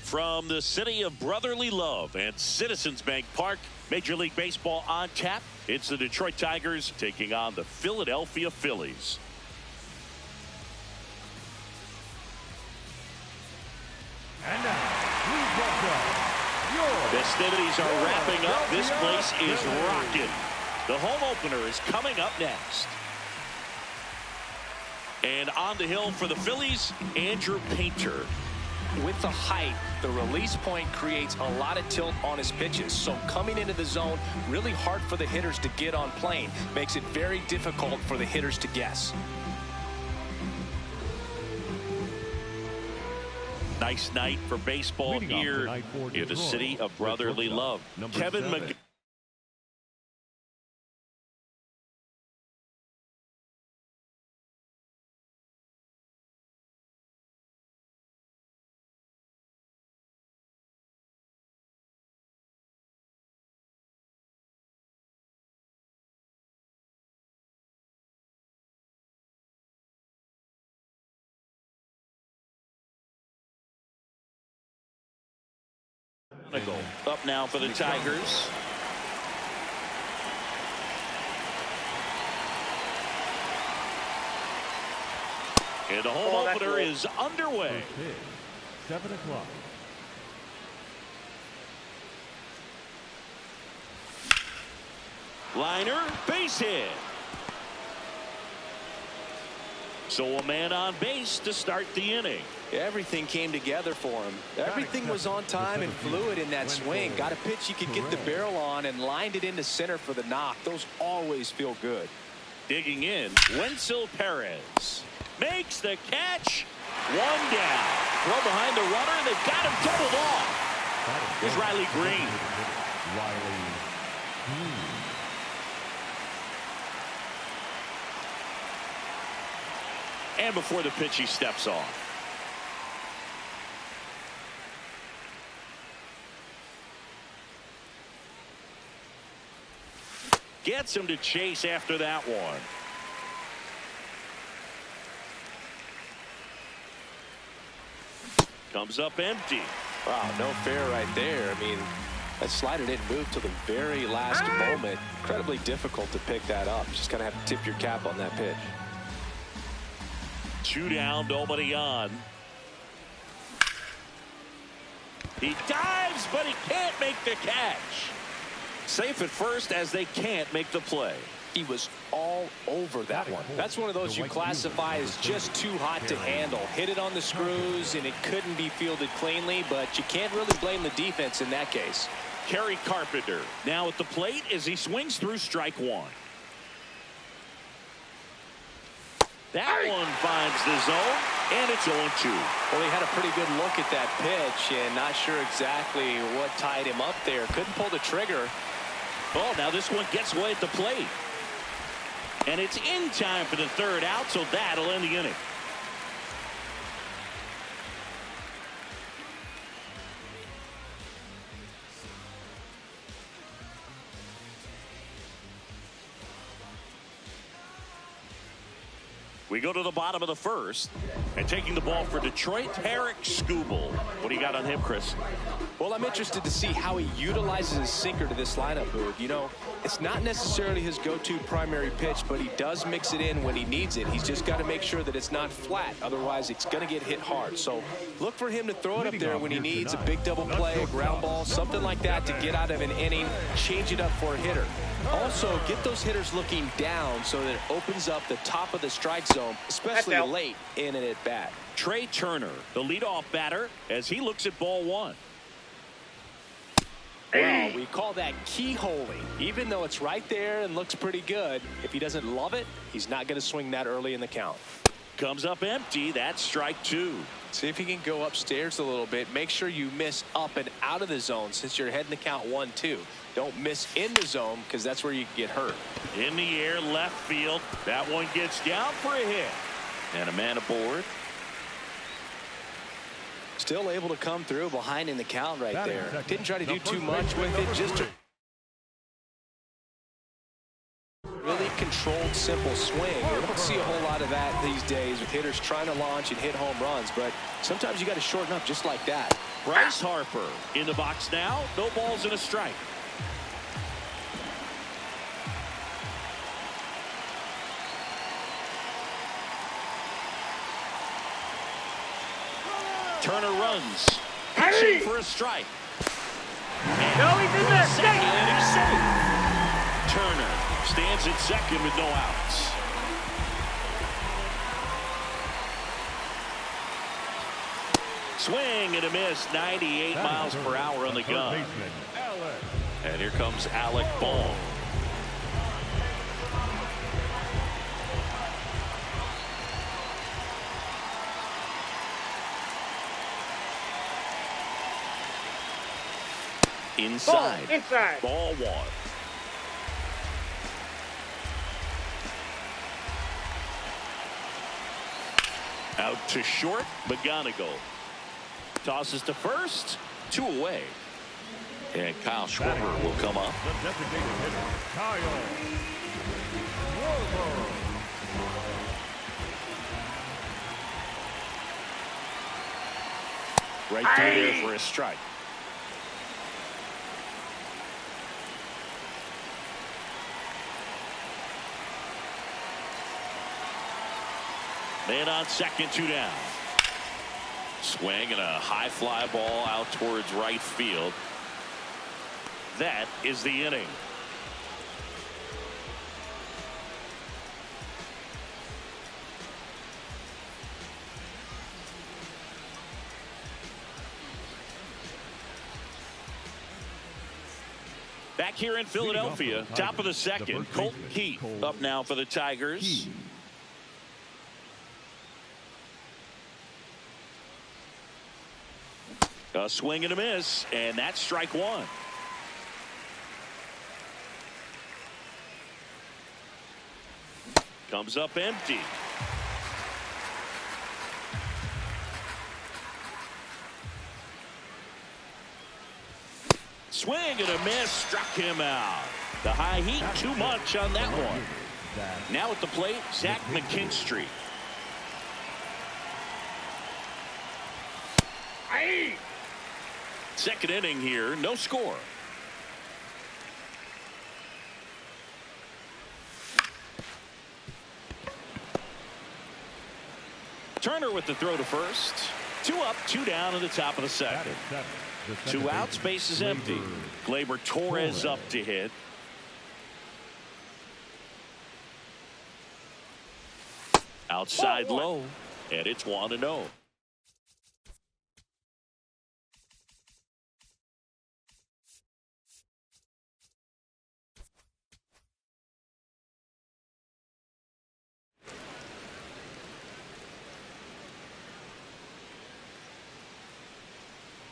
From the city of brotherly love and Citizens Bank Park, Major League Baseball on tap. It's the Detroit Tigers taking on the Philadelphia Phillies. And now, please welcome Festivities are wrapping up. This place is rocking. The home opener is coming up next. And on the hill for the Phillies, Andrew Painter. With the height, the release point creates a lot of tilt on his pitches. So coming into the zone, really hard for the hitters to get on plane. Makes it very difficult for the hitters to guess. Nice night for baseball here in the city of brotherly love. Kevin McGee. Up now for the Tigers. And the home opener is underway. 7 o'clock. Liner, base hit. So a man on base to start the inning. Everything came together for him. Everything was on time and fluid in that swing. Got a pitch he could get the barrel on and lined it into center for the knock. Those always feel good. Digging in, Wenzel Perez makes the catch. One down. Throw behind the runner. They've got him doubled off. Here's Riley Green. And before the pitch, he steps off. Gets him to chase after that one. Comes up empty. Wow, no fair right there. I mean, that slider didn't move till the very last moment. Incredibly difficult to pick that up. Just kind of have to tip your cap on that pitch. 2 down, nobody on. He dives, but he can't make the catch. Safe at first as they can't make the play. He was all over that one. That's one of those you classify as just too hot to handle. Hit it on the screws, and it couldn't be fielded cleanly, but you can't really blame the defense in that case. Kerry Carpenter now at the plate as he swings through strike one. That one finds the zone, and it's 0-2. Well, he had a pretty good look at that pitch, and not sure exactly what tied him up there. Couldn't pull the trigger. Oh, now this one gets away at the plate. And it's in time for the third out, so that'll end the inning. We go to the bottom of the first, and taking the ball for Detroit, Tarik Skubal. What do you got on him, Chris? Well, I'm interested to see how he utilizes his sinker to this lineup, Boog. You know, it's not necessarily his go-to primary pitch, but he does mix it in when he needs it. He's just got to make sure that it's not flat. Otherwise, it's going to get hit hard. So look for him to throw it up there when he needs a big double play, a ground ball, something like that to get out of an inning, change it up for a hitter. Also, get those hitters looking down so that it opens up the top of the strike zone, especially late in an at-bat. Trey Turner, the leadoff batter, as he looks at ball one. Well, we call that keyholing. Even though it's right there and looks pretty good, if he doesn't love it, he's not going to swing that early in the count. Comes up empty. That's strike two. See if he can go upstairs a little bit. Make sure you miss up and out of the zone since you're heading the count 1-2. Don't miss in the zone because that's where you can get hurt. In the air, left field. That one gets down for a hit. And a man aboard. Still able to come through behind in the count right there. Didn't try to do too much with it. Just a really controlled, simple swing. You don't see a whole lot of that these days with hitters trying to launch and hit home runs. But sometimes you got to shorten up just like that. Bryce Harper in the box now. No balls and a strike. Turner runs. Pitching for a strike. No, he's in there. Second, and he's safe. Turner stands at second with no outs. Swing and a miss. 98 miles per hour on the gun. And here comes Alec Bohm. Inside. Inside. Ball one. Out to short. McGonigal tosses to first. 2 away. And Kyle Schwarber will come up. The designated hitter, Kyle Schwarber. Right through there for a strike. Man on second, 2 down. Swing and a high fly ball out towards right field. That is the inning. Back here in Philadelphia, top of the second, Colton Keith up now for the Tigers. A swing and a miss, and that's strike one. Comes up empty. Swing and a miss, struck him out. The high heat, too much on that one. Now at the plate, Zach McKinstry. Second inning here, no score. Turner with the throw to first. 2 up, 2 down in the top of the second. 2 outs, base is empty. Gleyber Torres up to hit. Outside low, and it's 1-0.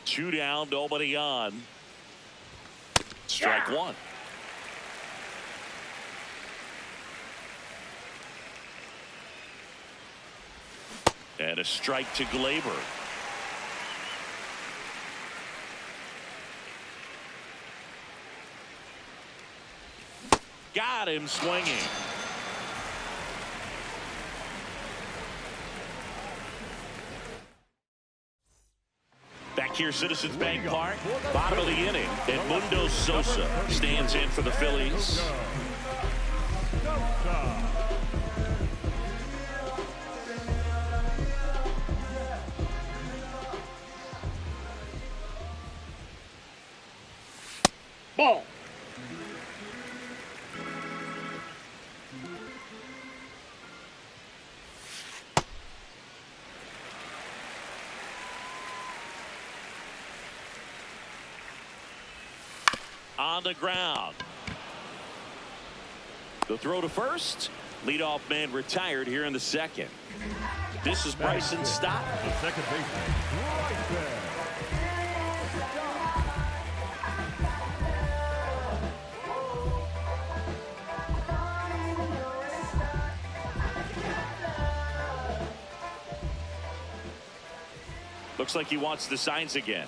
Two down, nobody on. Strike one. And a strike to Gleyber. Got him swinging. Back here, Citizens Bank Park, bottom of the inning. Edmundo Sosa stands in for the Phillies. Ball. On the ground. The throw to first. Leadoff man retired here in the second. This is Bryson Stott. The second baseman, right there. Looks like he wants the signs again.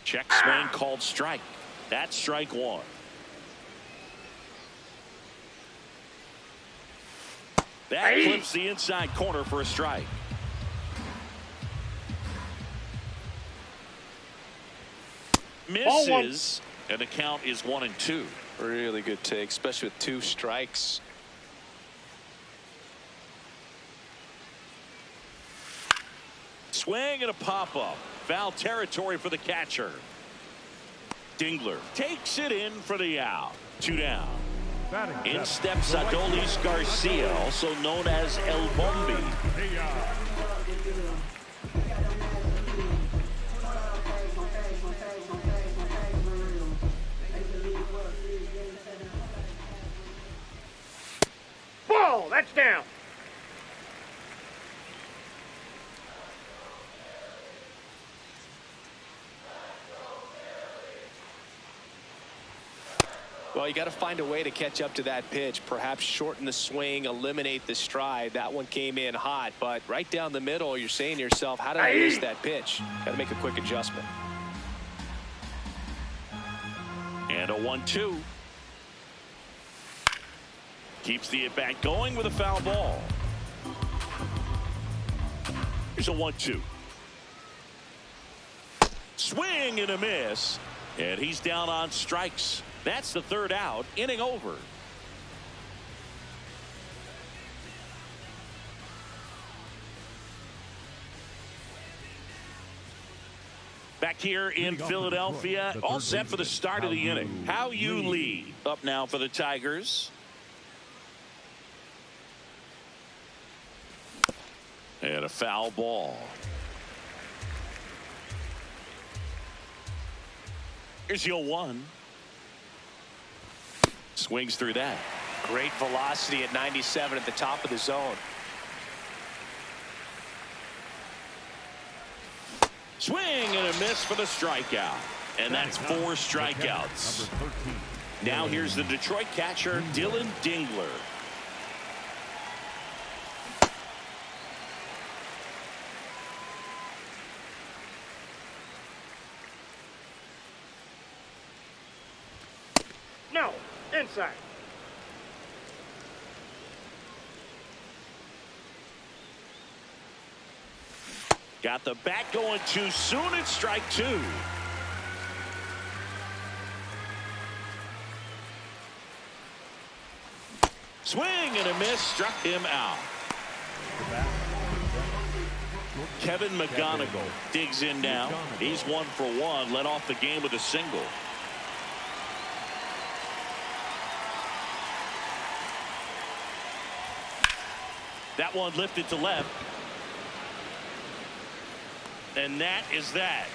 Check swing called strike. That's strike one. That clips the inside corner for a strike. Misses, and the count is 1-2. Really good take, especially with 2 strikes. Swing and a pop-up. Foul territory for the catcher. Dingler takes it in for the out. 2 down. In steps Adolis Garcia, also known as El Bombi. Ball. That's down. Well, you got to find a way to catch up to that pitch. Perhaps shorten the swing, eliminate the stride. That one came in hot, but right down the middle, you're saying to yourself, how did I miss that pitch? Got to make a quick adjustment. And a 1-2. Keeps the at-bat going with a foul ball. Here's a 1-2. Swing and a miss. And he's down on strikes. That's the third out. Inning over. Back here in Philadelphia, all set for the start of the inning. How you lead. Up now for the Tigers. And a foul ball. Here's the 0-1. Swings through that. Great velocity at 97 at the top of the zone. Swing and a miss for the strikeout. And that's 4 strikeouts. Now here's the Detroit catcher, Dylan Dingler. No, inside. Got the bat going too soon. It's strike two. Swing and a miss, struck him out. Kevin McGonigal digs in now. He's 1 for 1, led off the game with a single. That one lifted to left. And that is that.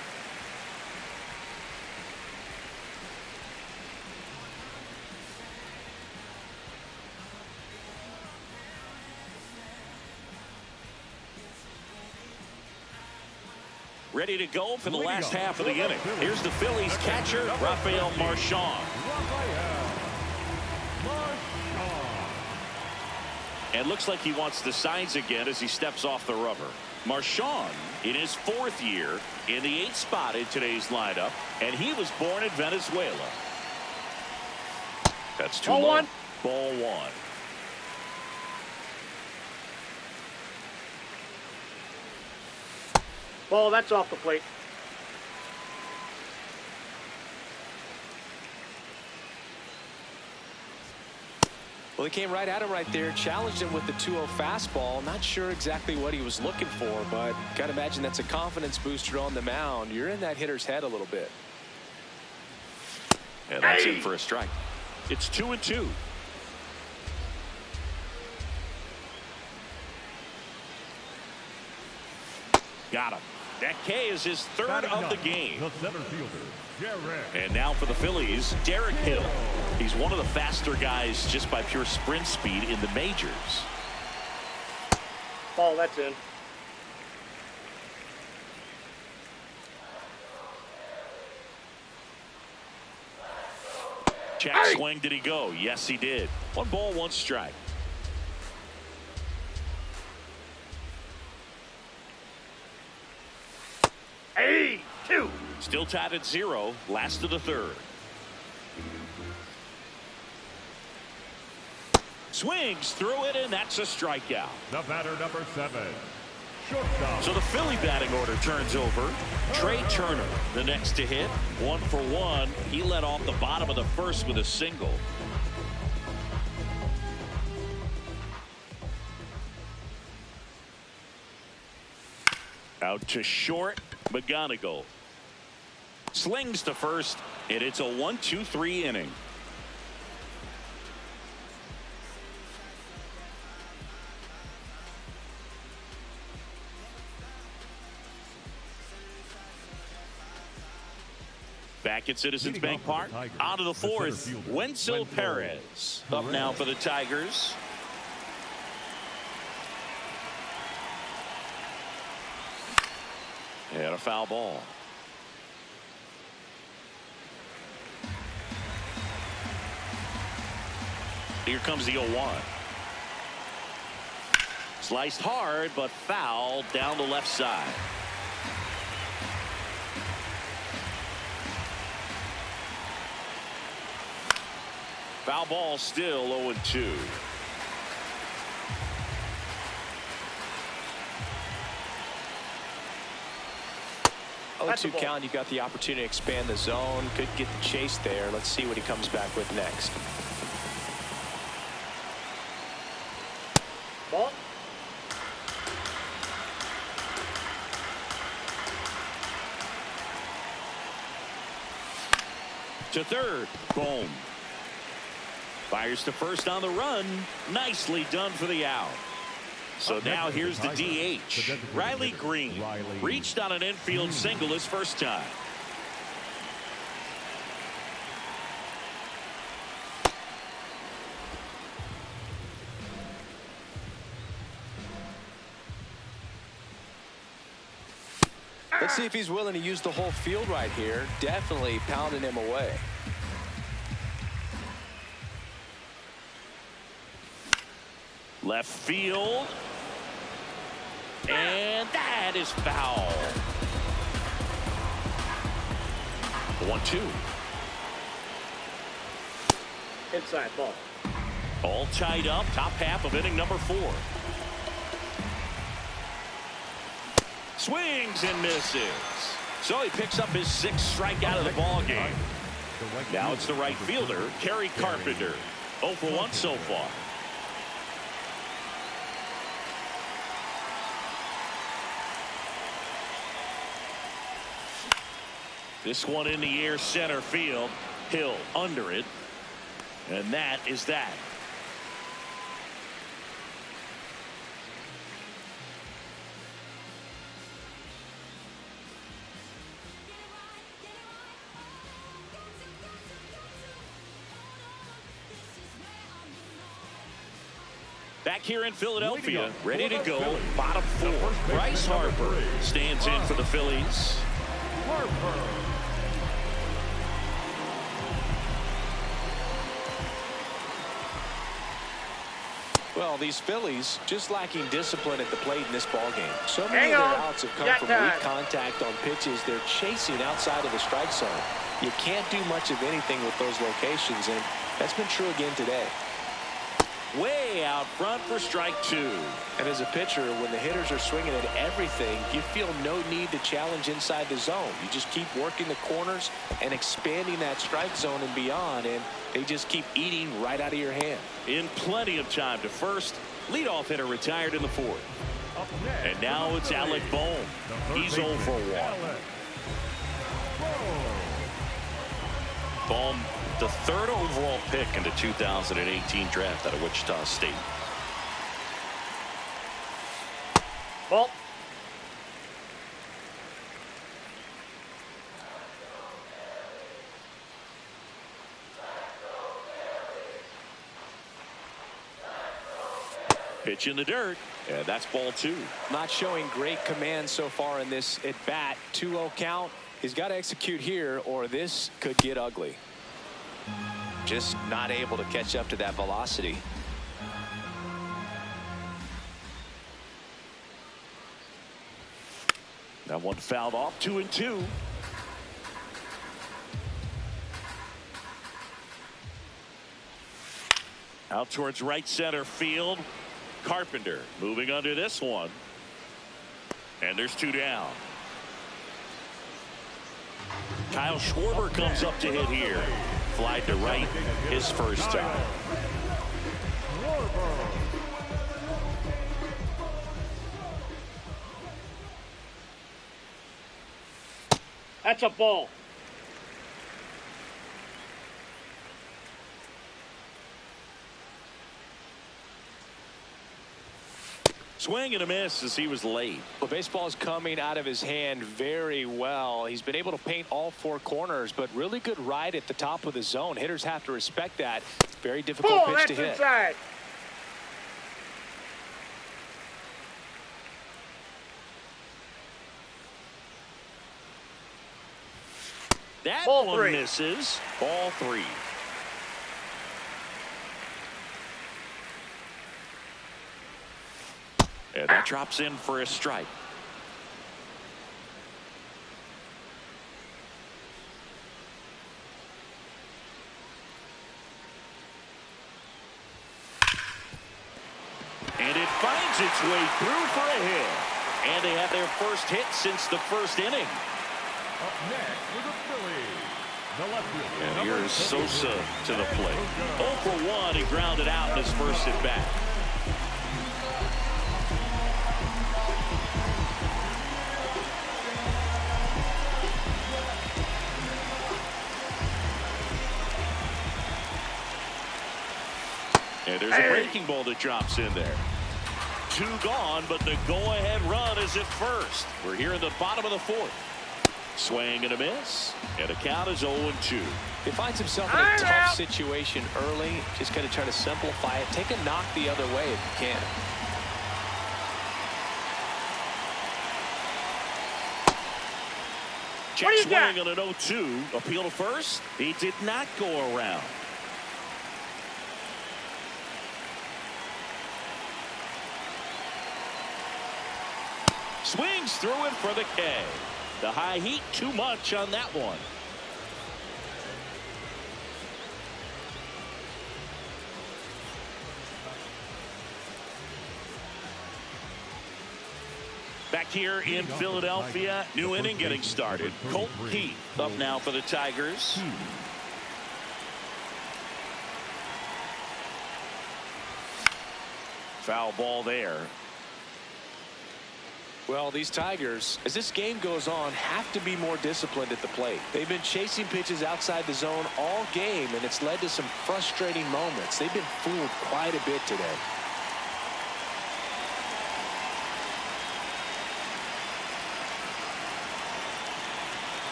Ready to go for the last half of the inning. Here's the Phillies catcher, Rafael Marchand. And looks like he wants the signs again as he steps off the rubber. Marchand in his 4th year in the 8th spot in today's lineup, and he was born in Venezuela. That's 2 Ball low. one. Ball one. Ball, that's off the plate. Well, he came right at him right there, challenged him with the 2-0 fastball. Not sure exactly what he was looking for, but got to imagine that's a confidence booster on the mound. You're in that hitter's head a little bit. And that's in for a strike. It's 2-2. Got him. That K is his 3rd of the game. The center fielder, Derek. And now for the Phillies, Derek Hill. He's one of the faster guys just by pure sprint speed in the majors. Ball, that's in. Check swing. Did he go? Yes, he did. 1 ball, 1 strike. Hey, 2. Still tied at 0. Last of the 3rd. Swings through it, and that's a strikeout. The batter, number 7. Shortstop. So the Philly batting order turns over. Trey Turner, the next to hit. 1 for 1. He led off the bottom of the 1st with a single. Out to short. McGonigal slings to first, and it's a 1-2-3 inning. Back at Citizens Bank Park, on to the 4th, Wenzel Perez up now for the Tigers. And a foul ball. Here comes the 0-1. Sliced hard, but foul down the left side. Foul ball, still 0-2. 0-2 count. You've got the opportunity to expand the zone. Could get the chase there. Let's see what he comes back with next. Ball. To third. Boom. Fires to first on the run. Nicely done for the out. So now here's the DH. Riley Green reached on an infield single his first time. Let's see if he's willing to use the whole field right here. Definitely pounding him away. Left field. And that is foul. 1-2. Inside ball. All tied up, top half of inning number 4. Swings and misses. So he picks up his 6th strikeout of the ball game. Now it's the right fielder, Kerry Carpenter. 0 for 1 so far. This one in the air, center field. Hill under it. And that is that. Back here in Philadelphia, ready to go, bottom 4. Bryce Harper stands in for the Phillies. Well, these Phillies just lacking discipline at the plate in this ball game. So many of their outs have come from weak contact on pitches they're chasing outside of the strike zone. You can't do much of anything with those locations, and that's been true again today. Way out front for strike 2. And as a pitcher, when the hitters are swinging at everything, you feel no need to challenge inside the zone. You just keep working the corners and expanding that strike zone and beyond, and they just keep eating right out of your hand. In plenty of time to first. Leadoff hitter retired in the 4th. And now it's Alec Bohm. He's 0 for 1. Bohm, the 3rd overall pick in the 2018 draft out of Wichita State. Ball. Pitch in the dirt, and that's ball 2. Not showing great command so far in this at bat. 2-0 count. He's got to execute here, or this could get ugly. Just not able to catch up to that velocity. That one fouled off. 2-2. Out towards right center field. Carpenter moving under this one. And there's 2 down. Kyle Schwarber comes up to hit here. Fly to right, his first time. That's a ball. Swing and a miss as he was late. Well, baseball is coming out of his hand very well. He's been able to paint all 4 corners, but really good ride at the top of the zone. Hitters have to respect that. Very difficult pitch to hit. Inside. That Ball one 3. misses. Ball 3. And that drops in for a strike. And it finds its way through for a hit. And they have their first hit since the 1st inning. Up next for the Phillies, the left fielder. And here's Sosa to the plate. 0 for 1. He grounded out in his first at bat. And there's a breaking ball that drops in there. 2 gone, but the go-ahead run is at first. We're here in the bottom of the 4th. Swing and a miss, and the count is 0-2. He finds himself in a tough situation early. Just got to try to simplify it. Take a knock the other way if you can. Check swing on an 0-2. Appeal to first. He did not go around. Swings through it for the K. The high heat too much on that one. Back here in Philadelphia, new inning getting started. Colt Keith up now for the Tigers. Foul ball there. Well, these Tigers, as this game goes on, have to be more disciplined at the plate. They've been chasing pitches outside the zone all game, and it's led to some frustrating moments. They've been fooled quite a bit today.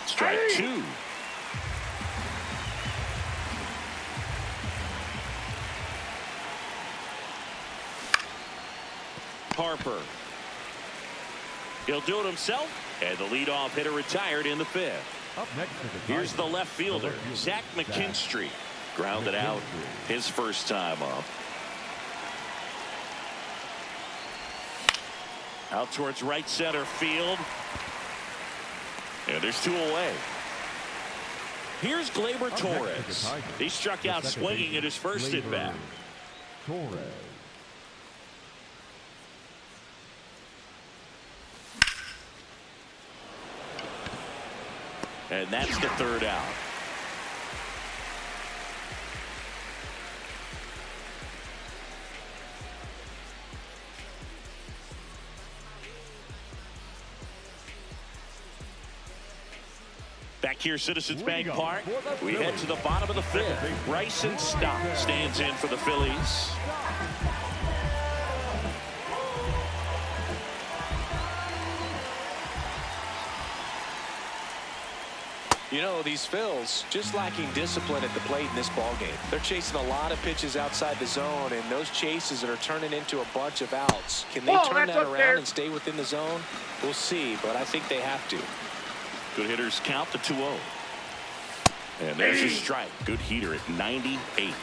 Strike two. Harper. He'll do it himself, and the leadoff hitter retired in the fifth. Up next Here's the left fielder, Zach McKinstry. Grounded out his first time up. Out towards right center field. And there's two away. Here's Gleyber Torres. He struck out swinging at his first at bat. Torres. And that's the third out. Back here, Citizens Bank Park. We head to the bottom of the fifth. Bryson Stott stands in for the Phillies. You know, these Phils just lacking discipline at the plate in this ballgame. They're chasing a lot of pitches outside the zone, and those chases that are turning into a bunch of outs. Can they turn that around and stay within the zone? We'll see, but I think they have to. Good hitters count to 2-0. And there's a strike. Good heater at 98.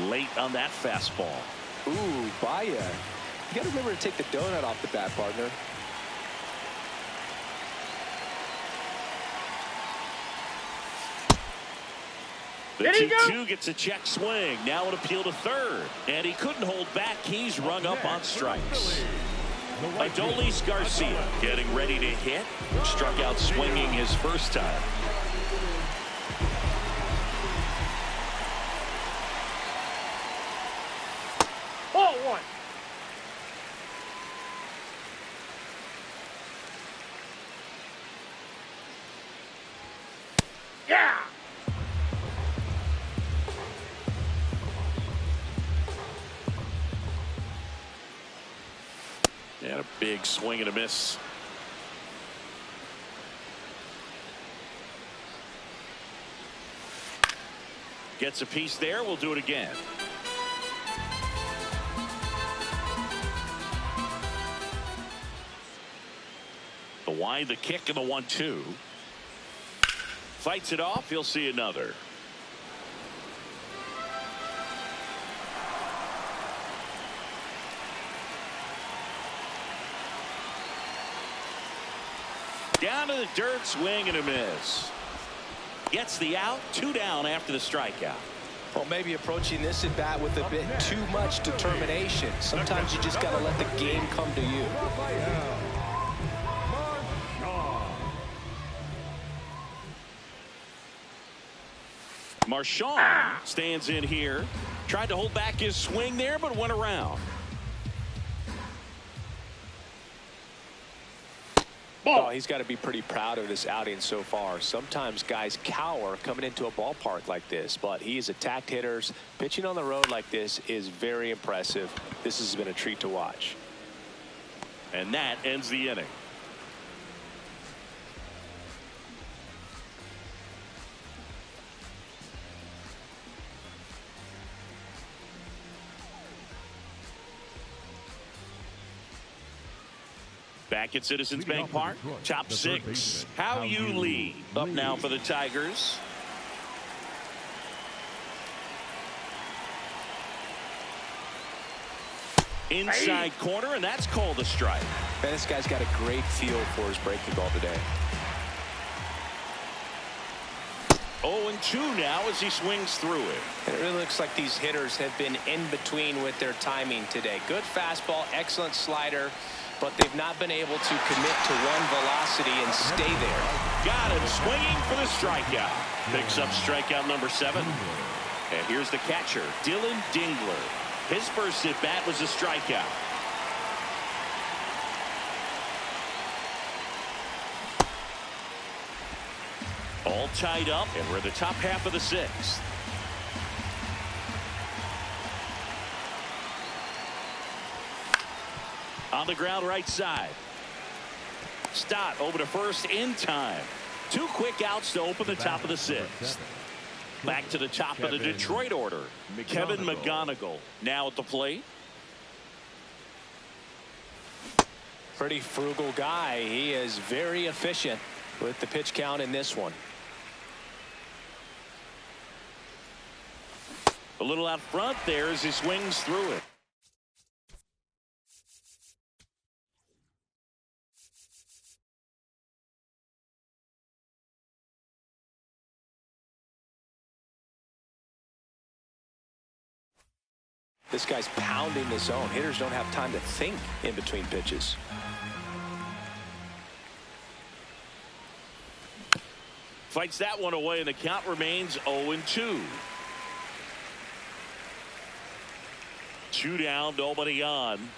Late on that fastball. Ooh, Baya. You got to remember to take the donut off the bat, partner. The 2-2 gets a check swing. Now an appeal to third. And he couldn't hold back. He's rung up on strikes. Adolis Garcia getting ready to hit. Struck out swinging his first time. Ball one. Yeah. And a big swing and a miss. Gets a piece there. We'll do it again. The wide, the kick, and the 1-2. Fights it off. He'll see another. Down to the dirt, swing and a miss. Gets the out, 2 down after the strikeout. Well, maybe approaching this at bat with a bit too much determination. Sometimes you just got to let the game come to you. Marchand stands in here. Tried to hold back his swing there, but went around. Oh, he's got to be pretty proud of this outing so far. Sometimes guys cower coming into a ballpark like this, but he has attacked hitters. Pitching on the road like this is very impressive. This has been a treat to watch. And that ends the inning. Back at Citizens Bank Park, top 6. How you lead. Up now for the Tigers. Inside corner, and that's called a strike. Man, this guy's got a great feel for his breaking ball today. 0-2 now as he swings through it. It really looks like these hitters have been in between with their timing today. Good fastball, excellent slider, but they've not been able to commit to one velocity and stay there. Got him swinging for the strikeout. Picks up strikeout number 7. And here's the catcher, Dylan Dingler. His first at bat was a strikeout. All tied up, and we're in the top half of the 6th. On the ground right side. Stott over to first in time. 2 quick outs to open the top of the 6th. Back to the top of the Detroit order. Kevin McGonigal now at the plate. Pretty frugal guy. He is very efficient with the pitch count in this one. A little out front there as he swings through it. This guy's pounding the zone. Hitters don't have time to think in between pitches. Fights that one away, and the count remains 0-2. 2 down, nobody on.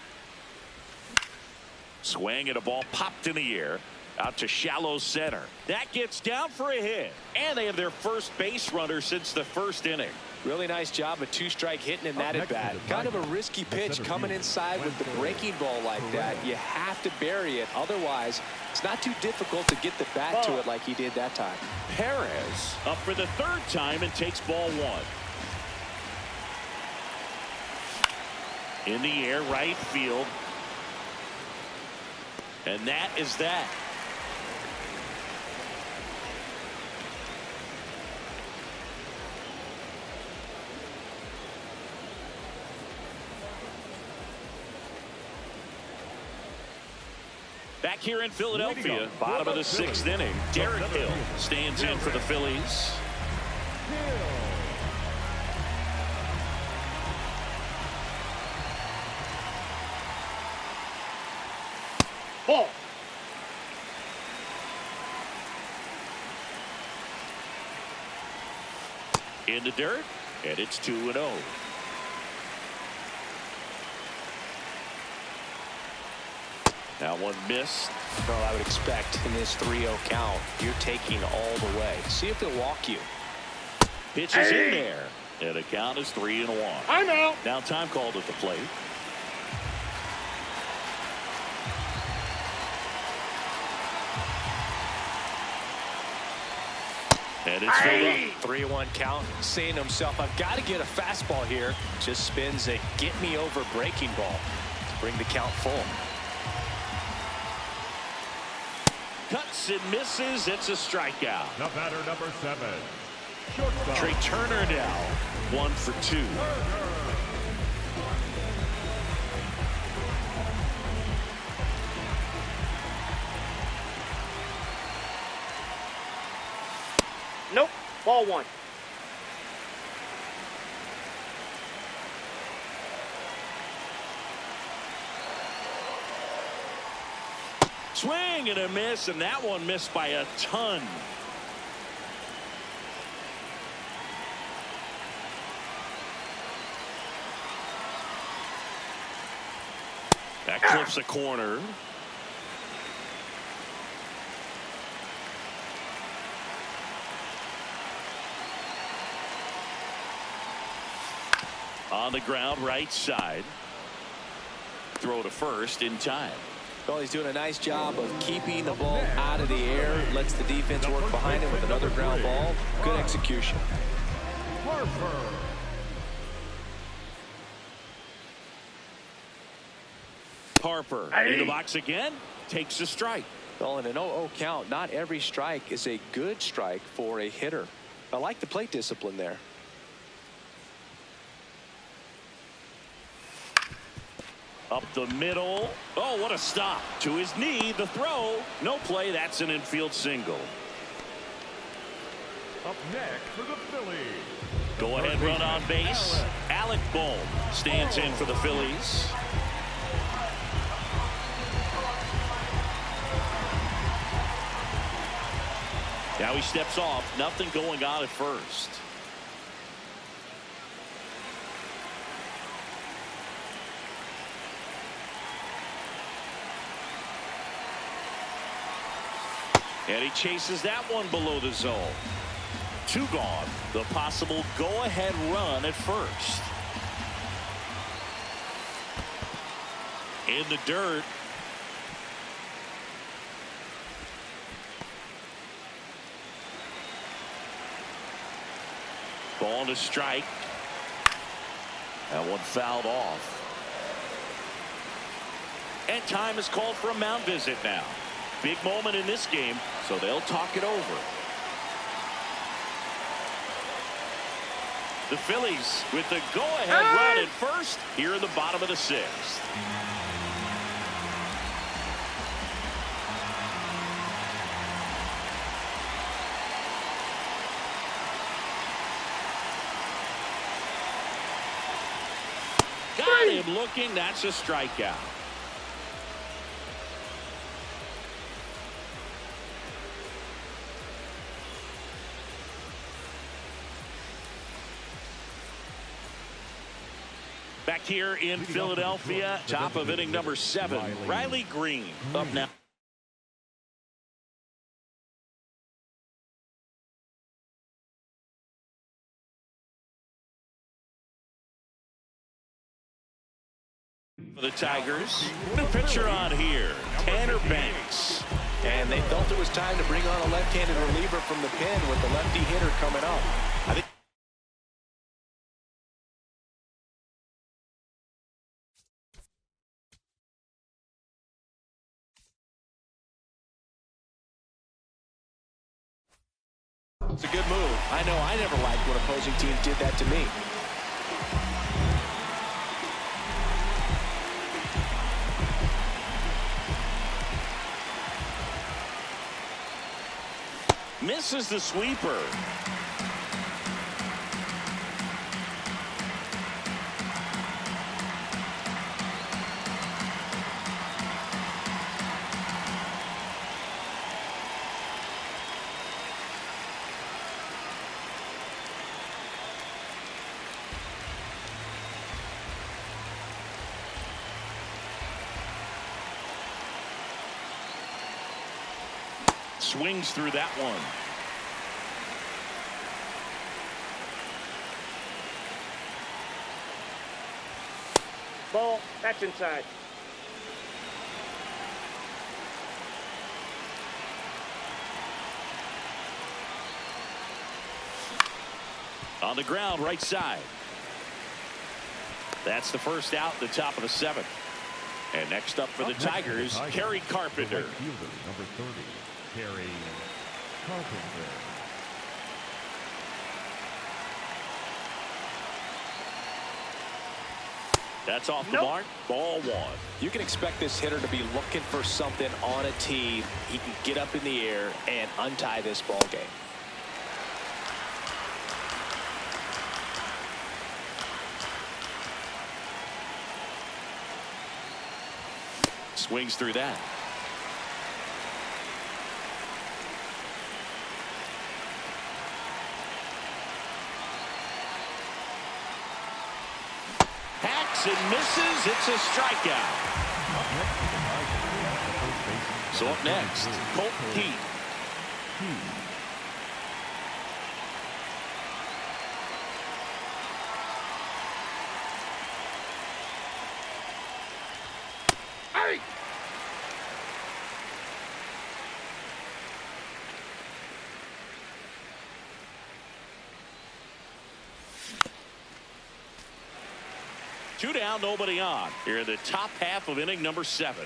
Swing and a ball popped in the air. Out to shallow center. That gets down for a hit. And they have their first base runner since the first inning. Really nice job of 2-strike hitting in that at bat. Kind of a risky pitch coming inside with the breaking ball like that. You have to bury it. Otherwise, it's not too difficult to get the bat to it like he did that time. Perez up for the 3rd time and takes ball 1. In the air, right field. And that is that. Back here in Philadelphia, bottom of the 6th inning, Derek Hill stands in for the Phillies. Ball. In the dirt, and it's 2-0. Now one missed. Well, I would expect in this 3-0 count, you're taking all the way. See if they'll walk you. Pitch is in there, and the count is 3-1. I'm out. Now time called at the plate. And it's filled up. 3-1 count, saying to himself, I've got to get a fastball here. Just spins a get-me-over breaking ball to bring the count full. Cuts and misses. It's a strikeout. The batter, number 7. Shortstop. Trey Turner now 1 for 2. Nope. Ball 1. Swing and a miss, and that one missed by a ton. That clips a corner. On the ground, right side. Throw to first in time. Well, he's doing a nice job of keeping the ball out of the air. Lets the defense work behind him with another ground ball. Good execution. Harper in the box again. Takes a strike. Well, in an 0-0 count, not every strike is a good strike for a hitter. I like the plate discipline there. Up the middle. Oh, what a stop. To his knee, the throw. No play. That's an infield single. Up next for the Phillies. Go ahead run on base. Alec Bohm stands in for the Phillies. Now he steps off. Nothing going on at first. And he chases that one below the zone. 2 gone. The possible go-ahead run at first. In the dirt. Ball to strike. That one fouled off. And time is called for a mound visit now. Big moment in this game, so they'll talk it over. The Phillies with the go-ahead run at first here in the bottom of the 6th. Got him looking. That's a strikeout. Back here in Philadelphia, top of inning number 7, Riley Green up now. For the Tigers, new pitcher on here, Tanner Banks. And they felt it was time to bring on a left-handed reliever from the pen with the lefty hitter coming up. I think it's a good move. I know I never liked when opposing teams did that to me. Misses the sweeper. Swings through that one. Ball. That's inside. On the ground, right side. That's the first out, the top of the 7th. And next up for the Tigers, Kerry Carpenter. Number 30, Kerry Carpenter. That's off the mark. Ball 1. You can expect this hitter to be looking for something on a tee. He can get up in the air and untie this ball game. Swings through that. Hacks and misses. It's a strikeout. So up next, Colton Heat. Two down, nobody on. Here in the top half of inning number 7.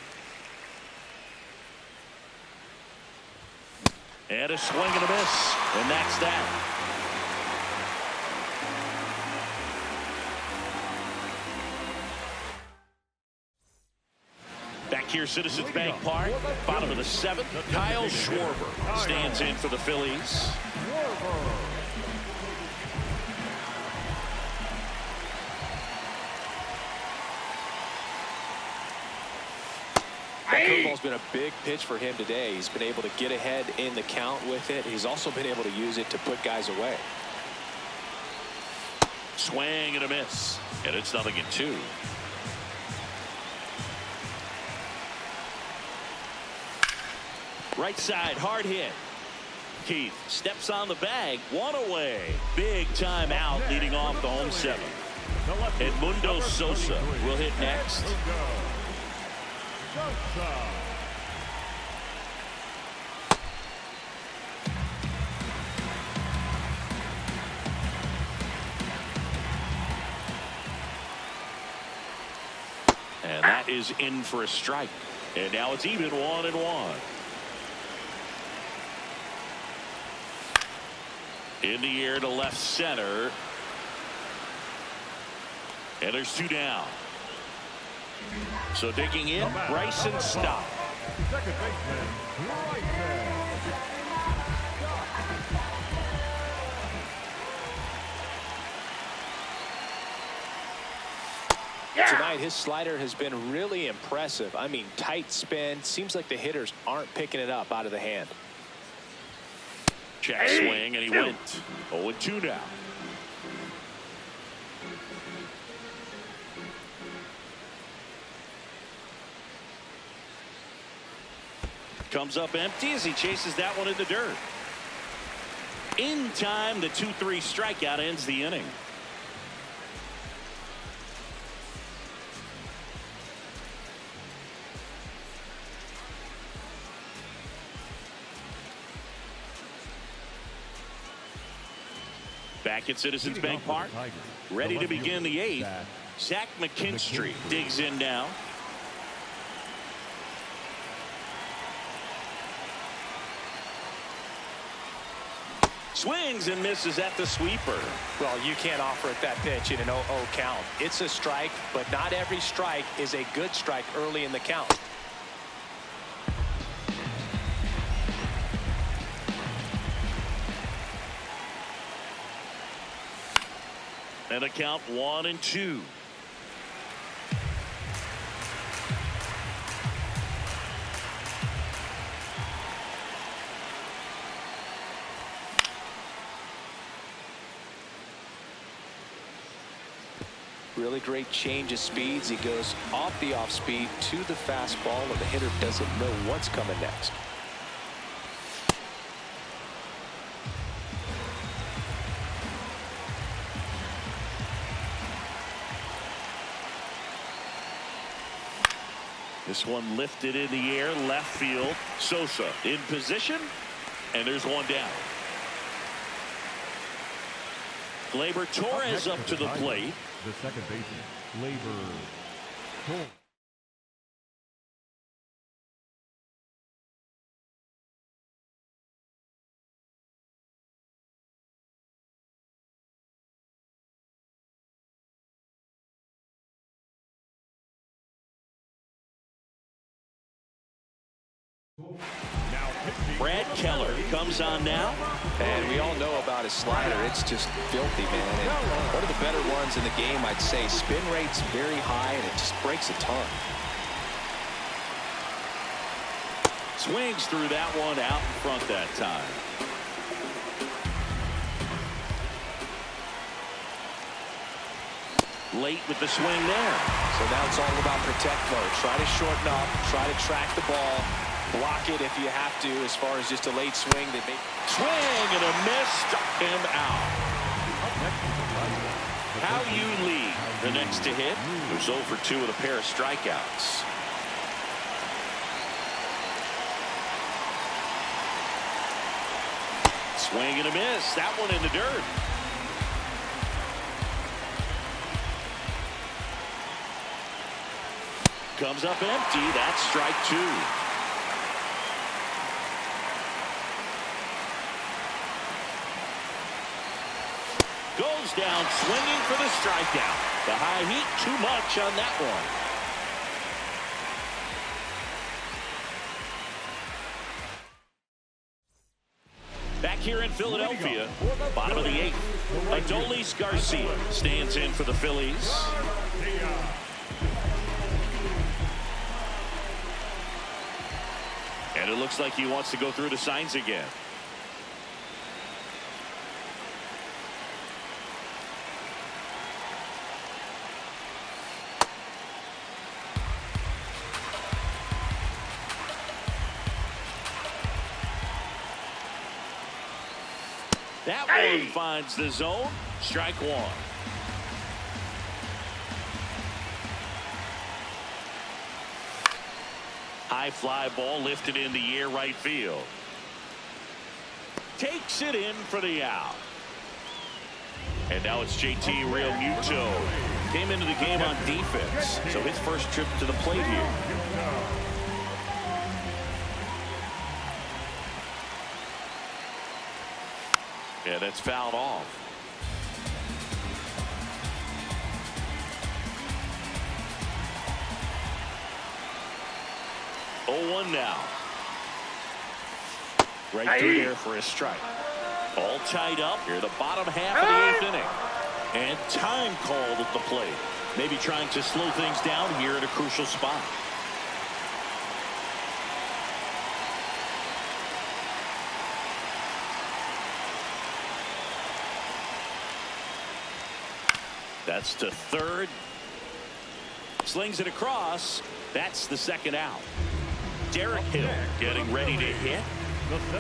And a swing and a miss. And that's that. here, Citizens Bank Park, bottom of the 7th. Kyle Schwarber stands in for the Phillies. That curveball's been a big pitch for him today. He's been able to get ahead in the count with it. He's also been able to use it to put guys away. Swing and a miss. And it's 0-2. Right side, hard hit. Keith steps on the bag. One away. Big time out leading off the home 7th. Edmundo Sosa will hit next. And that is in for a strike. And now it's even 1-1. In the air to left center. And there's 2 down. So digging in, Bryson Stott. Second baseman, Bryson. Tonight, his slider has been really impressive. I mean, tight spin. Seems like the hitters aren't picking it up out of the hand. Check swing, and he went 0-2 now. Comes up empty as he chases that one in the dirt. In time, the 2-3 strikeout ends the inning. Back at Citizens Bank Park, ready to begin the 8th. Zach McKinstry digs in now. Swings and misses at the sweeper. Well, you can't offer it that pitch in an 0-0 count. It's a strike, but not every strike is a good strike early in the count. And a count 1-2. Really great change of speeds. He goes off the off speed to the fastball, and the hitter doesn't know what's coming next. This one lifted in the air, left field. Sosa in position, and there's 1 down. Gleyber Torres up to the plate. The second baseman, Gleyber Torres. Brad Keller comes on now. And we all know about his slider. It's just filthy, man. And one of the better ones in the game, I'd say. Spin rate's very high, and it just breaks a ton. Swings through that one out in front that time. Late with the swing there. So now it's all about protect mode. Try to shorten up, try to track the ball, block it if you have to, as far as just a late swing. That may swing and a miss, struck him out. How you lead the next to hit, who's 0 for 2 with a pair of strikeouts. Swing and a miss, that one in the dirt. Comes up empty. That's strike 2. Goes down swinging for the strikeout. The high heat, too much on that one. here in Philadelphia, bottom of the 8th. Adolis Garcia stands in for the Phillies. And it looks like he wants to go through the signs again. That one finds the zone. Strike one. High fly ball lifted in the air right field. Takes it in for the out. And now it's JT Realmuto. Came into the game on defense, so his first trip to the plate here. Yeah, that's fouled off. Oh, 1 now. Right through there for a strike. All tied up here, the bottom half of the 8th inning. And time called at the plate. Maybe trying to slow things down here at a crucial spot. That's to third. Slings it across. That's the second out. Derek Hill getting ready to hit.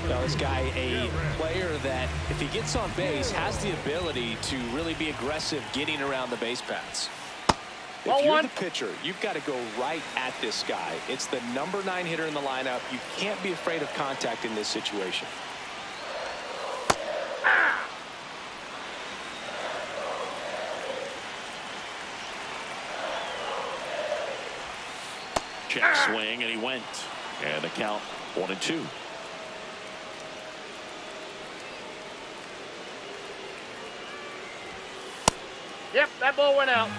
Now, this guy, a player that, if he gets on base, has the ability to really be aggressive getting around the base paths. If you're the pitcher, you've got to go right at this guy. It's the number 9 hitter in the lineup. You can't be afraid of contact in this situation. Check swing, and he went. And the count 1-2. Yep, that ball went out.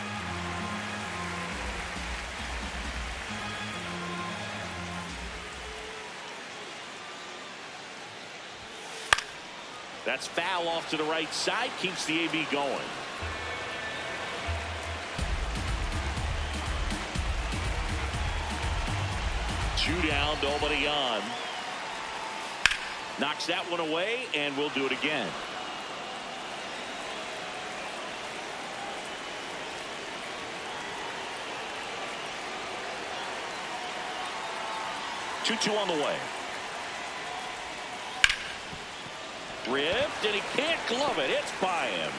That's foul off to the right side. Keeps the AB going. Two down, nobody on. Knocks that one away, and we'll do it again. Two on the way. Ripped, and he can't glove it. It's by him.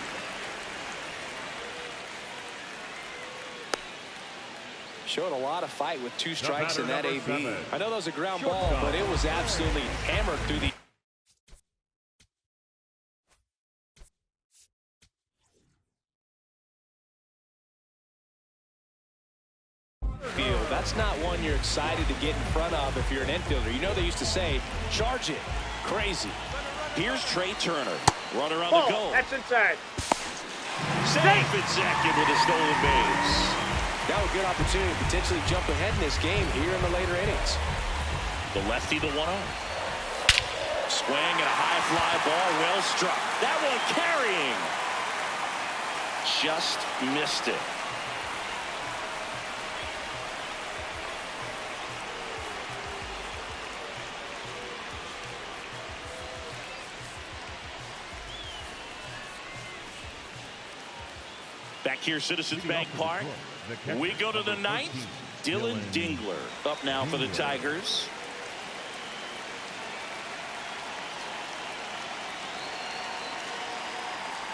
Showed a lot of fight with 2 strikes in that AB. I know that was a ground ball, but it was absolutely hammered through the field. That's not one you're excited to get in front of if you're an infielder. You know they used to say, charge it. Crazy. Here's Trey Turner. Runner on the goal. That's inside. Safe at second with a stolen base. Now a good opportunity to potentially jump ahead in this game here in the later innings. The lefty, the 1-0. Swing and a high fly ball, well struck. That one carrying. Just missed it. Back here, Citizens Bank Park. We go to the 9th. Dylan Dingler up now for the Tigers.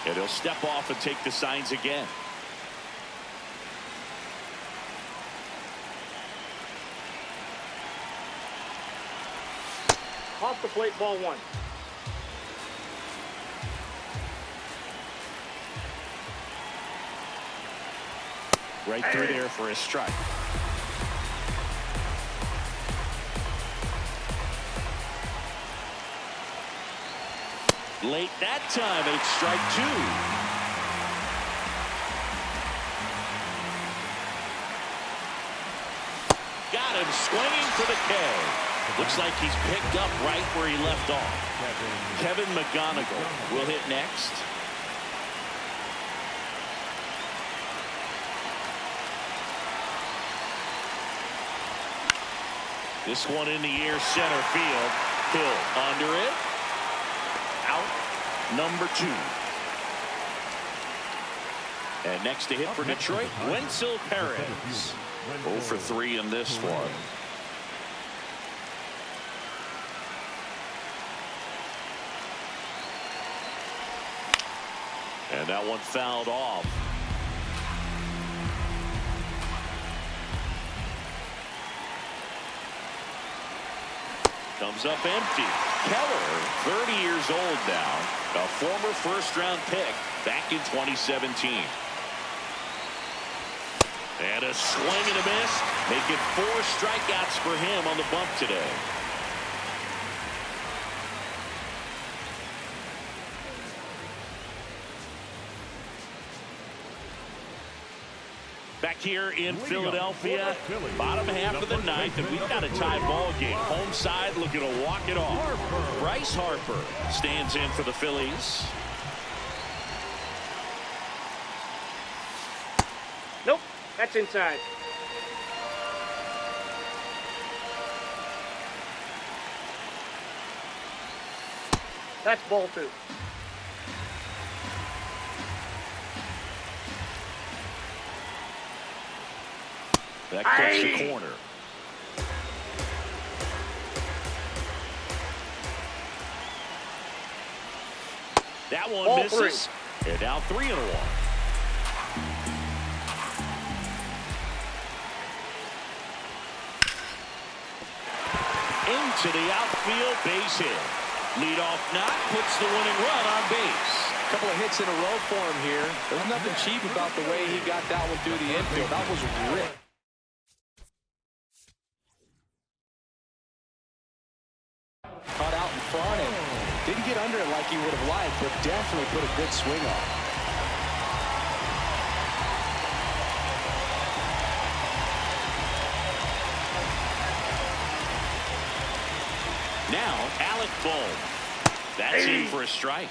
And he'll step off and take the signs again. Off the plate, ball 1. Right through there for a strike. Late that time, and it's strike 2. Got him swinging for the K. Looks like he's picked up right where he left off. Kevin McGonigal will hit next. This one in the air, center field. Hill under it. Out. Number 2. And next to hit for Detroit, Wenzel Perez. 0 for 3 in this one. And that one fouled off. Comes up empty. Keller, 30 years old now, a former first-round pick back in 2017. And a swing and a miss. Make it 4 strikeouts for him on the bump today. Back here in Philadelphia, bottom half of the ninth, and we've got a tie ball game. Home side looking to walk it off. Bryce Harper stands in for the Phillies. Nope, that's inside. That's ball 2. That cuts the corner. That one Ball misses. 3. And now 3-1. Into the outfield, base hit. Leadoff knock puts the winning run on base. A couple of hits in a row for him here. There's nothing cheap about the way he got that one through the infield. That was ripped. Caught out in front and didn't get under it like he would have liked, but definitely put a good swing on. Now, Alec Bohm. That's in for a strike.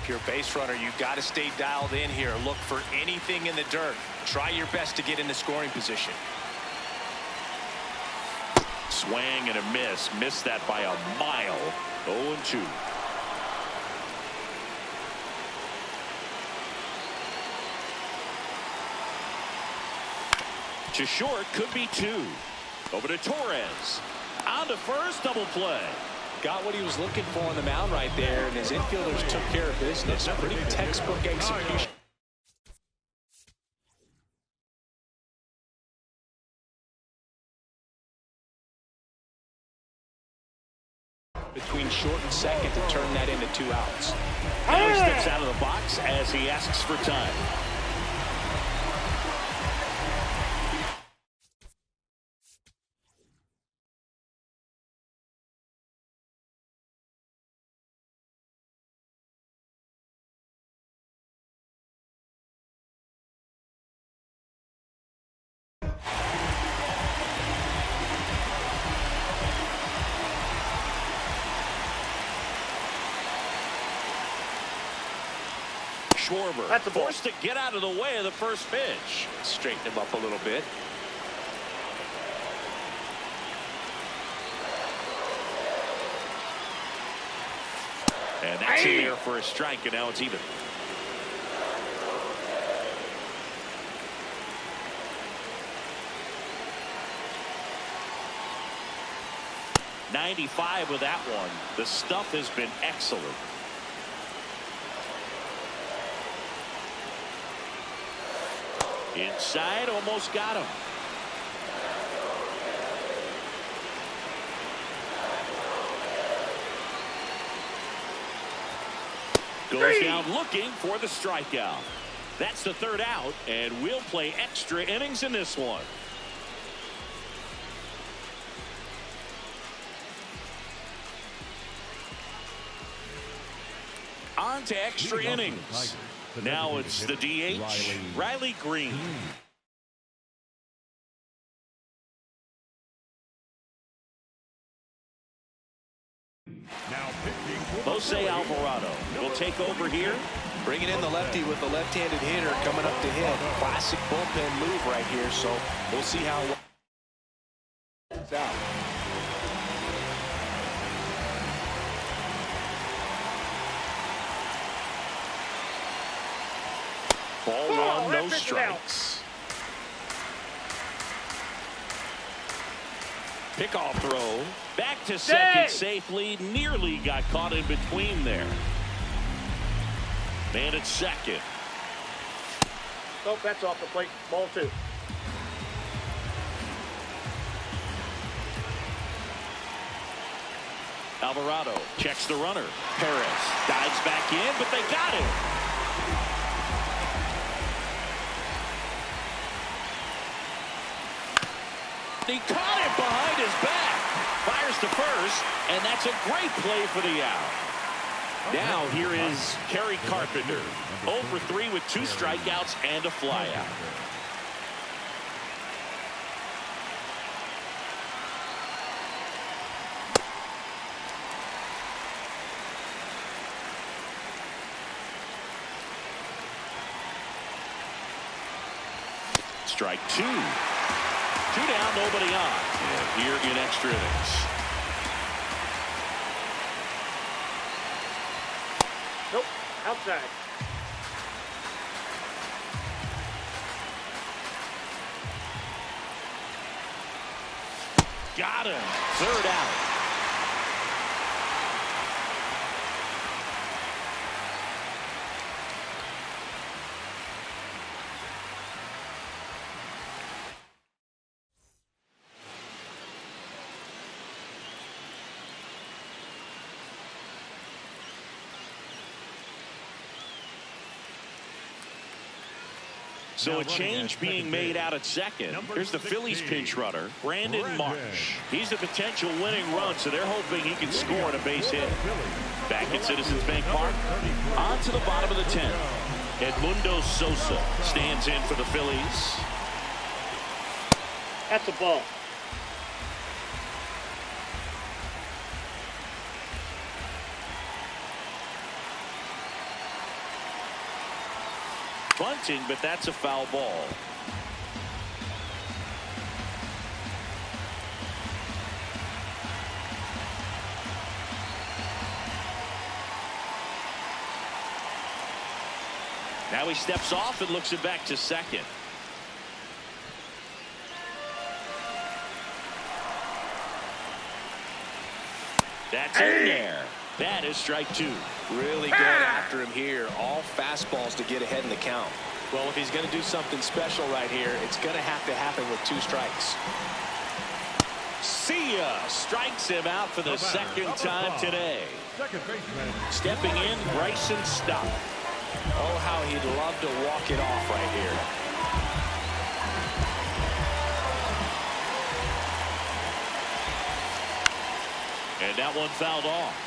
If you're a base runner, you've got to stay dialed in here. Look for anything in the dirt. Try your best to get in the scoring position. Swing and a miss. Missed that by a mile. 0-2. To short, could be 2. Over to Torres. On to first, double play. Got what he was looking for on the mound right there, and his infielders took care of business. Pretty textbook execution. Between short and second to turn that into 2 outs. Now he steps out of the box as he asks for time. Schwarber That's a ball. forced to get out of the way of the first pitch. Straighten him up a little bit. And that's in there for a strike, and now it's even. .95 with that one. The stuff has been excellent. Inside, almost got him. Goes down looking for the strikeout. That's the 3rd out, and we'll play extra innings in this one. On to extra innings. Now it's the DH, Riley Green. Jose Alvarado will take over here. Bringing in the lefty with the left-handed hitter coming up to hit. Classic bullpen move right here, so we'll see how it's out. Ball one, no strikes. Pickoff throw. Back to second safely. Nearly got caught in between there. Man at second. Oh, that's off the plate. Ball two. Alvarado checks the runner. Perez dives back in, but they got him. He caught it behind his back. Fires to first, and that's a great play for the out. Now here is Kerry Carpenter. 0 for 3 with 2 strikeouts and a flyout. Strike 2. 2 down, nobody on. And here in extra innings. Nope, outside. Got him. 3rd out. So a change being made out at second. Here's the Phillies pinch runner, Brandon Marsh. He's a potential winning run, so they're hoping he can score on a base hit. Back at Citizens Bank Park, on to the bottom of the 10th. Edmundo Sosa stands in for the Phillies. That's a ball. Bunting, but that's a foul ball. Now he steps off and looks it back to second. That's in there. That is strike 2. Really going after him here. All fastballs to get ahead in the count. Well, if he's going to do something special right here, it's going to have to happen with 2 strikes. See ya. Strikes him out for the second time today. Stepping in, Bryson Stott. Oh, how he'd love to walk it off right here. And that one fouled off.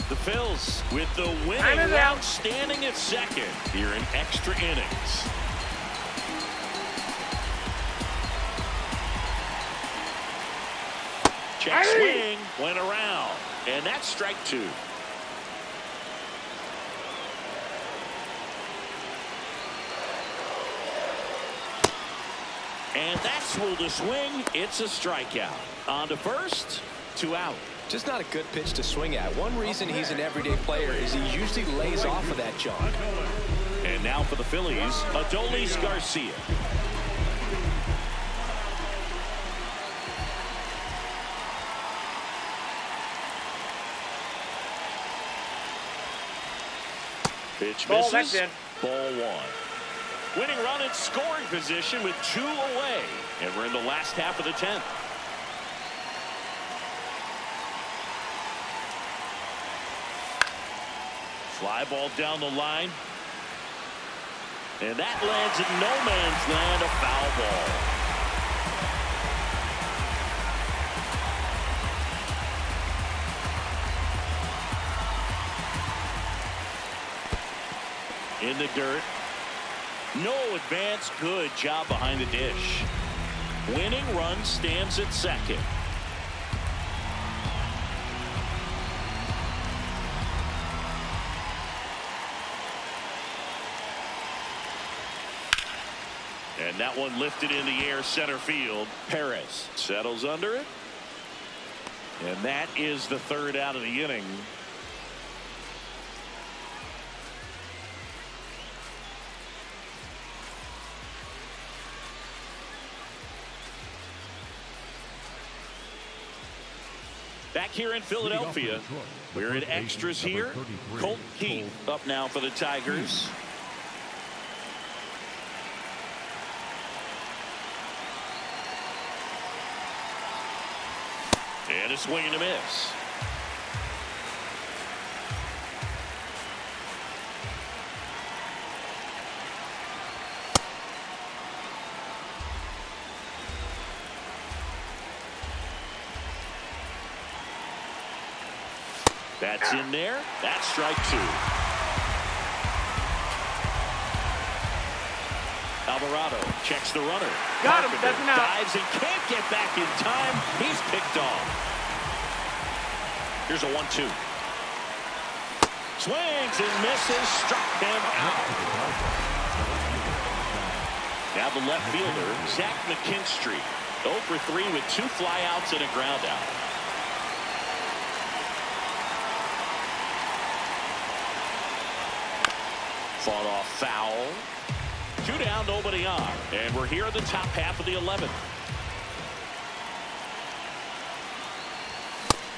The Phils with the winning run standing at second here in extra innings. Check swing, went around, and that's strike 2. And that's ruled a swing. It's a strikeout. On to first, 2 out. Just not a good pitch to swing at. One reason he's an everyday player is he usually lays off of that junk. And now for the Phillies, Adolis Garcia. Pitch misses. That's in. Ball 1. Winning run in scoring position with 2 away. And we're in the last half of the 10th. Fly ball down the line. And that lands in no man's land, a foul ball. In the dirt. No advance. Good job behind the dish. Winning run stands at second. And that one lifted in the air center field. Perez settles under it. And that is the third out of the inning. Back here in Philadelphia, we're in extras here. Colt Keith up now for the Tigers. And a swing and a miss. That's in there. That's strike two. Alvarado checks the runner. Got him. That's an out. Dives and can't get back in time. He's picked off. Here's a 1-2. Swings and misses. Struck him out. Now the left fielder, Zach McKinstry. 0 for 3 with 2 flyouts and a ground out. Fought off foul. 2 down, nobody on. And we're here in the top half of the 11th.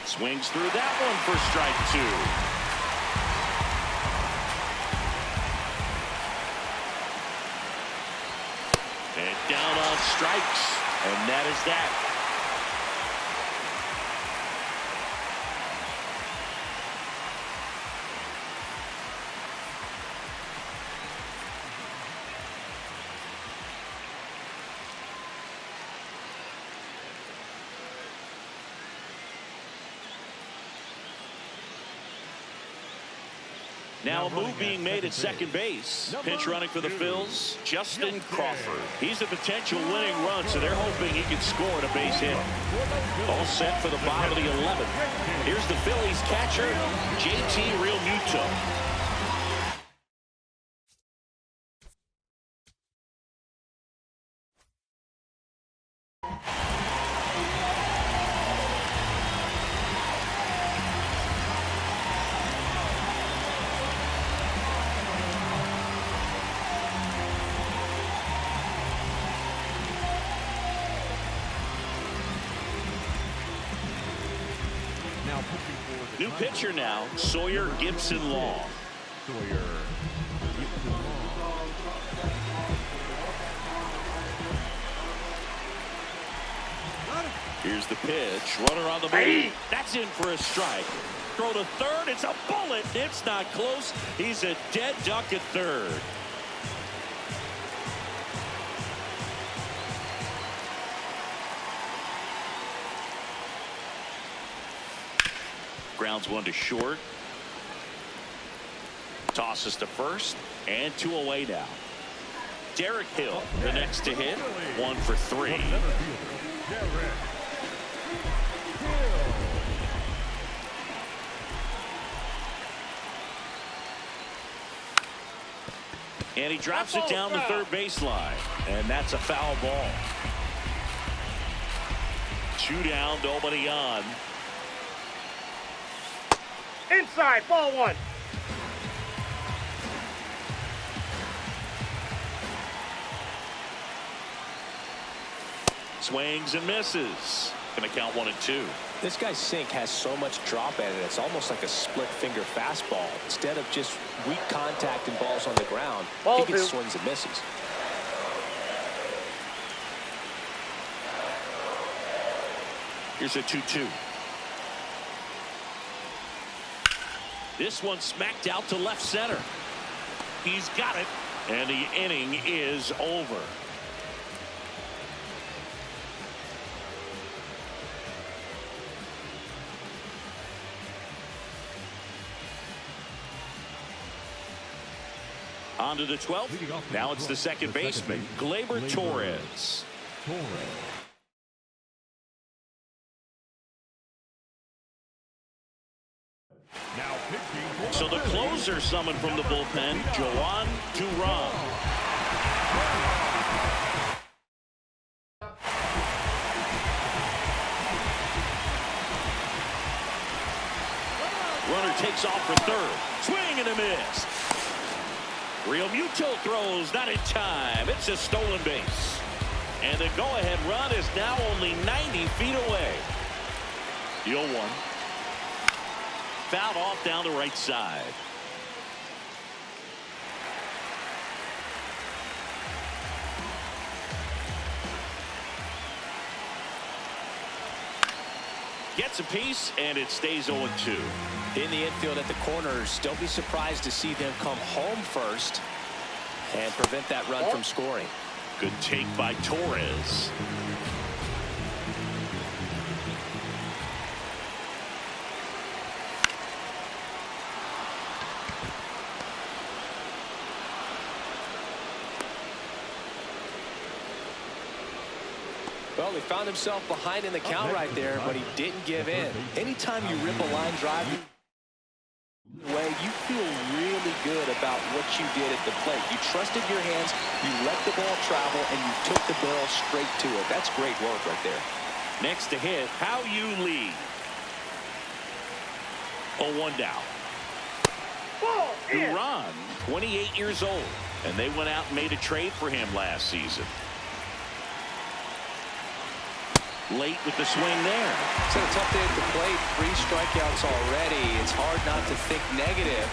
Swings through that one for strike 2. And down on strikes. And that is that. Now a move being made at second base. Pinch running for the Phils, Justin Crawford. He's a potential winning run, so they're hoping he can score at a base hit. All set for the bottom of the 11th. Here's the Phillies catcher, JT Realmuto. New pitcher now, Sawyer Gipson-Long. Here's the pitch. Runner on the move. That's in for a strike. Throw to third. It's a bullet. It's not close. He's a dead duck at third. Grounds one to short. Tosses to first. And 2 away now. Derek Hill, the next to hit. 1 for 3. And he drops it down the third baseline. And that's a foul ball. 2 down, nobody on. Inside, ball 1. Swings and misses. Gonna count 1 and 2. This guy's sink has so much drop at it. It's almost like a split finger fastball. Instead of just weak contact and balls on the ground, he gets swings and misses. Here's a 2-2. This one smacked out to left center. He's got it. And the inning is over. On to the 12th. Now it's the second baseman, Gleyber Torres. So the closer summoned from the bullpen, Joan Duran. and a miss. Real Muto throws not in time. It's a stolen base. And the go-ahead run is now only 90 feet away. The 0-1. Fouled off down the right side. Gets a piece, and it stays 0-2. In the infield at the corners, don't be surprised to see them come home first and prevent that run from scoring. Good take by Torres. Well, he found himself behind in the count right there, but he didn't give in. Anytime you rip a line drive away, you feel really good about what you did at the plate. You trusted your hands, you let the ball travel, and you took the barrel straight to it. That's great work right there. Next to hit, how you lead. 0-1 down. Duran, 28 years old, and they went out and made a trade for him last season. Late with the swing there. It's a tough day at the plate. 3 strikeouts already. It's hard not to think negative,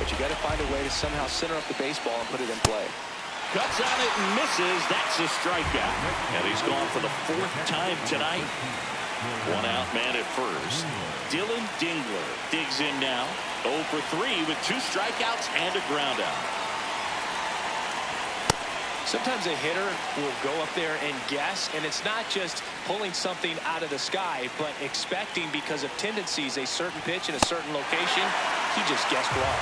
but you got to find a way to somehow center up the baseball and put it in play. Cuts on it and misses. That's a strikeout. And he's gone for the 4th time tonight. 1 out man at first. Dylan Dingler digs in now. 0 for 3 with 2 strikeouts and a ground out. Sometimes a hitter will go up there and guess, and it's not just pulling something out of the sky, but expecting because of tendencies a certain pitch in a certain location. He just guessed wrong.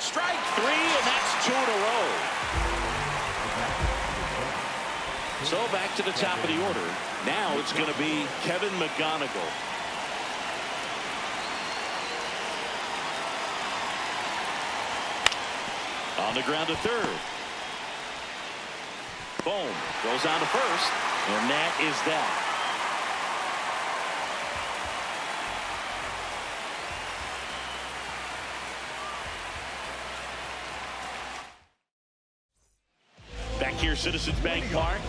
Strike 3, and that's 2 in a row. So back to the top of the order. Now it's going to be Kevin McGonigal. On the ground to third. Boom. Goes on to first. And that is that. Back here, Citizens Bank Park.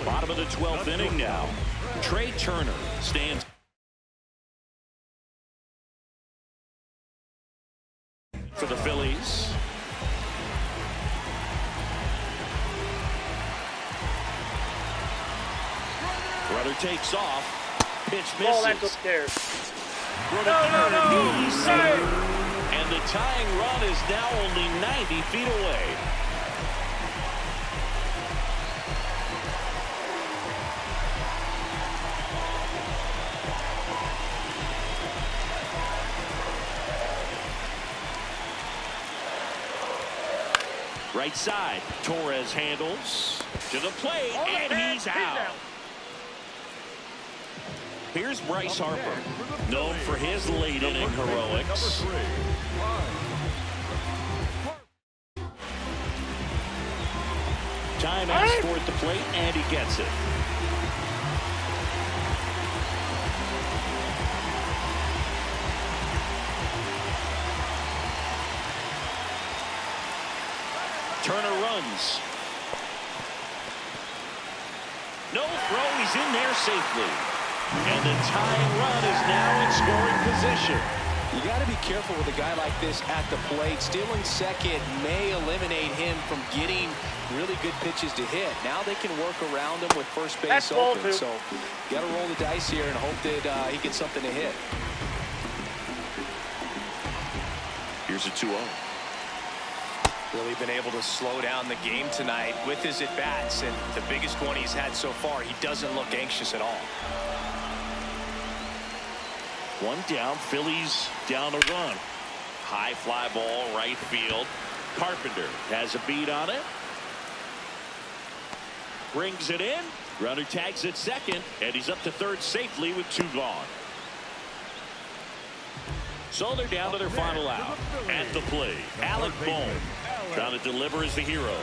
Bottom of the 12th inning now. Trey Turner stands for the Phillies. Brother takes off. Pitch misses. Ball that's upstairs. He's safe. And the tying run is now only 90 feet away. Right side. Torres handles to the plate, and he's out. Here's Bryce Harper, known for his late inning heroics. Time asked for at the plate, and he gets it. Turner runs. No throw, he's in there safely. And the tying run is now in scoring position. You got to be careful with a guy like this at the plate. Stealing second may eliminate him from getting really good pitches to hit. Now they can work around him with first base open. So you got to roll the dice here and hope that he gets something to hit. Here's a 2-0. Really been able to slow down the game tonight with his at-bats, and the biggest one he's had so far, he doesn't look anxious at all. 1 down, Phillies down a run. High fly ball, right field. Carpenter has a beat on it. Brings it in. Runner tags at second, and he's up to third safely with 2 gone. So they're down to their final out. At the plate, Alec Bohm trying to deliver as the hero.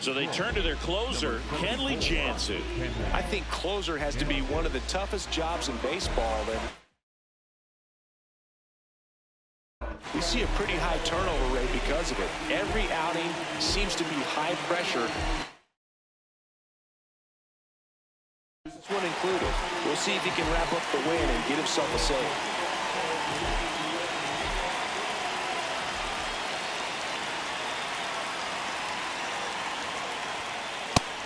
So they turn to their closer, Kenley Jansen. I think closer has to be one of the toughest jobs in baseball. And we see a pretty high turnover rate because of it. Every outing seems to be high pressure. This one included. We'll see if he can wrap up the win and get himself a save.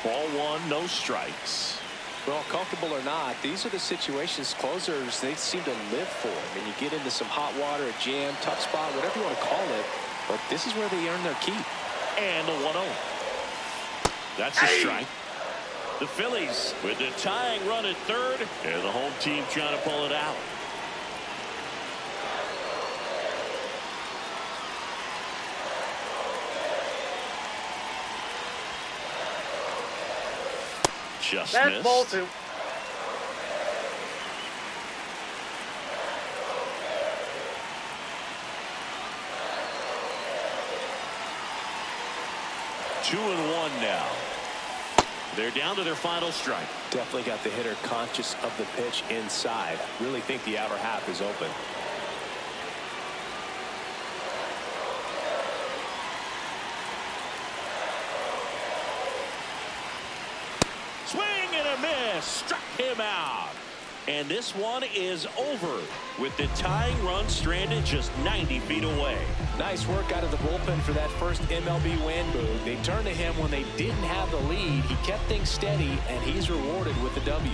Ball one, no strikes. Well, comfortable or not, these are the situations closers, they seem to live for. I mean, you get into some hot water, a jam, tough spot, whatever you want to call it, but this is where they earn their keep. And the 1-0. That's a strike. The Phillies with the tying run at third, and the home team trying to pull it out. Just That's missed. ball two. Two and one now. They're down to their final strike. Definitely got the hitter conscious of the pitch inside. Really think the outer half is open. Swing and a miss. Struck him out. And this one is over with the tying run stranded just 90 feet away. Nice work out of the bullpen for that first MLB win, Boog. They turned to him when they didn't have the lead. He kept things steady, and he's rewarded with the W.